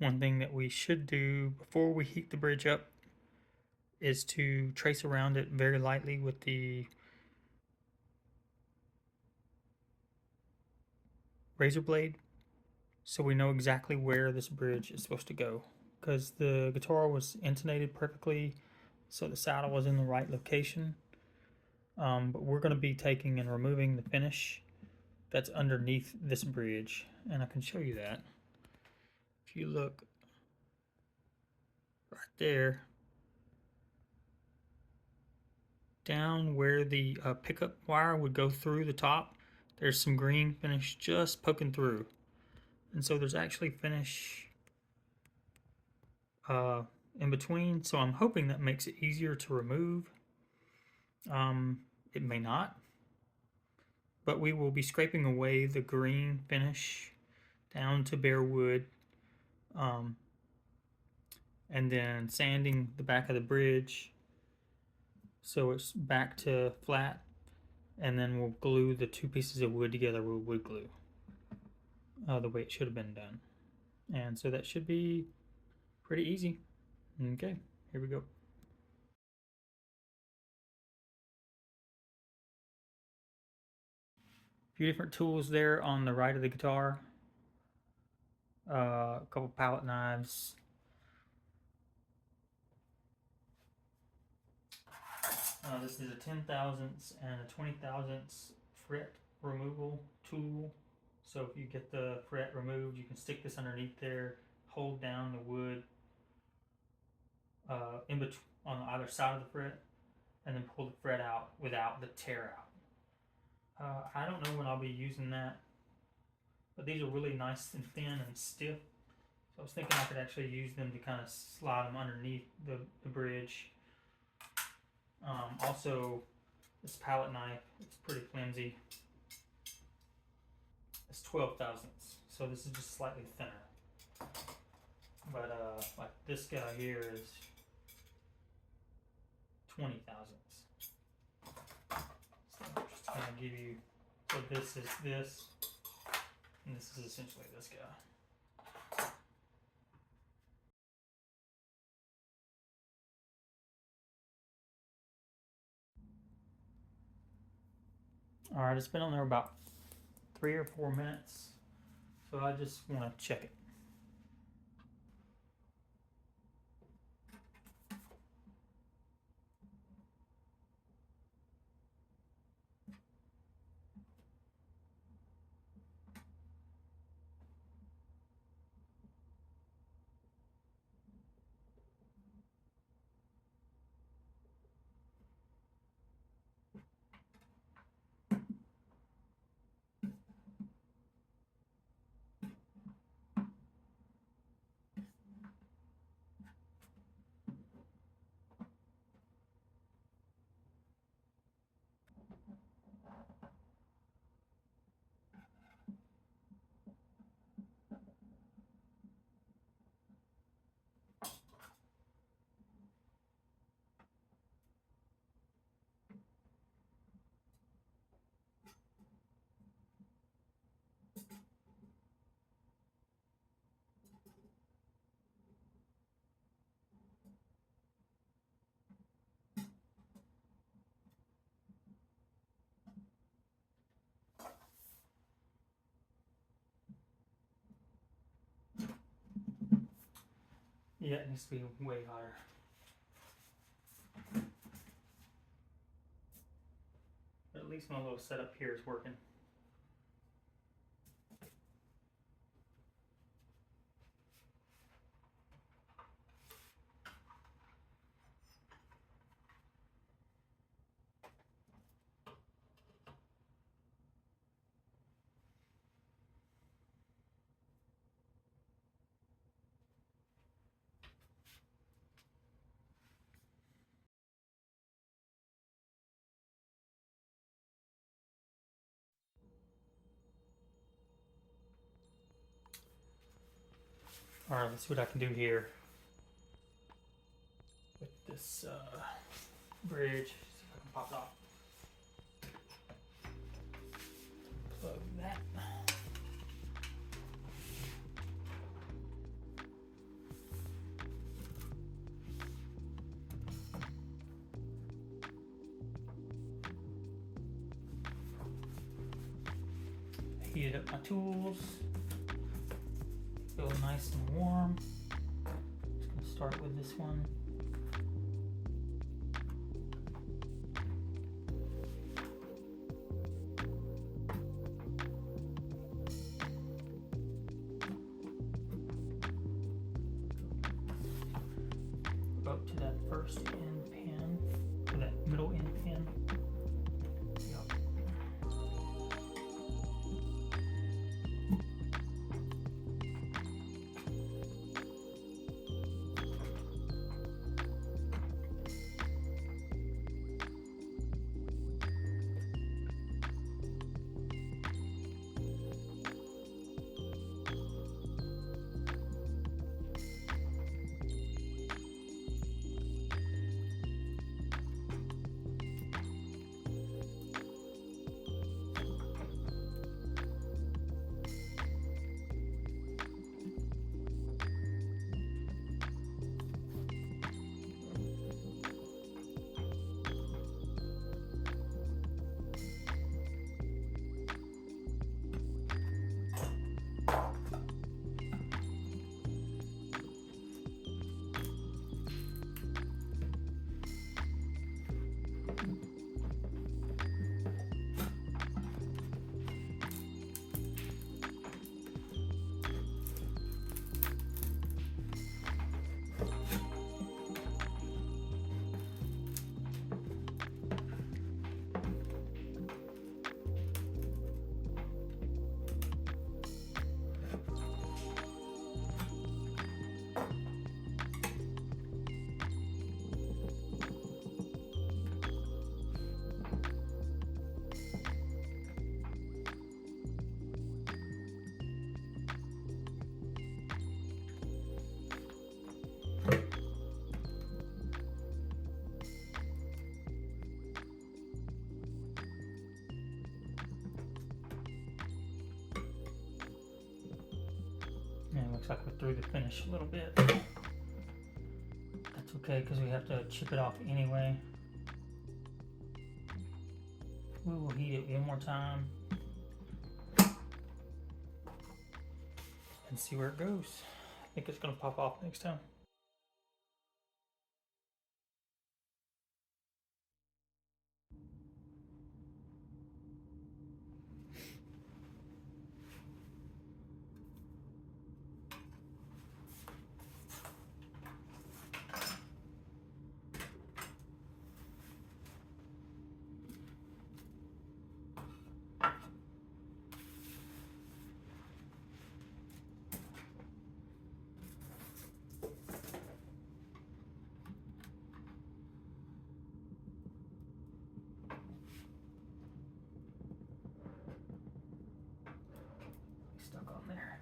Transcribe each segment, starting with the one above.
one thing that we should do before we heat the bridge up is to trace around it very lightly with the razor blade so we know exactly where this bridge is supposed to go, because the guitar was intonated perfectly, so the saddle was in the right location. But we're going to be taking and removing the finish that's underneath this bridge, and I can show you that. If you look right there, down where the pickup wire would go through the top, there's some green finish just poking through, and so there's actually finish in between, so I'm hoping that makes it easier to remove. It may not, but we will be scraping away the green finish down to bare wood, and then sanding the back of the bridge so it's back to flat, and then we'll glue the two pieces of wood together with wood glue, the way it should have been done. And so that should be pretty easy. Okay, here we go. A few different tools there on the right of the guitar. A couple palette knives. This is a 10 thousandths and a 20 thousandths fret removal tool. So if you get the fret removed, you can stick this underneath there, hold down the wood in between on either side of the fret, and then pull the fret out without the tear out. I don't know when I'll be using that, but these are really nice and thin and stiff. So I was thinking I could actually use them to kind of slide them underneath the bridge. Also, this palette knife, it's pretty flimsy. It's 12 thousandths, so this is just slightly thinner. But like this guy here is 20 thousandths. So I'm just going to give you, so this is this, and this is essentially this guy. Alright, it's been on there about 3 or 4 minutes, so I just want to check it. Yeah, it needs to be way higher. But at least my little setup here is working. Alright, let's see what I can do here with this bridge. See if I can pop it off. Plug that. heated up my tools. Feel nice and warm. Just gonna start with this one. Go up to that first end pin, or that middle end pin. Yep. And it looks like we're through the finish a little bit. That's okay because we have to chip it off anyway. We will heat it one more time and see where it goes. I think it's going to pop off next time. Stuck on there.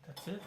That's it.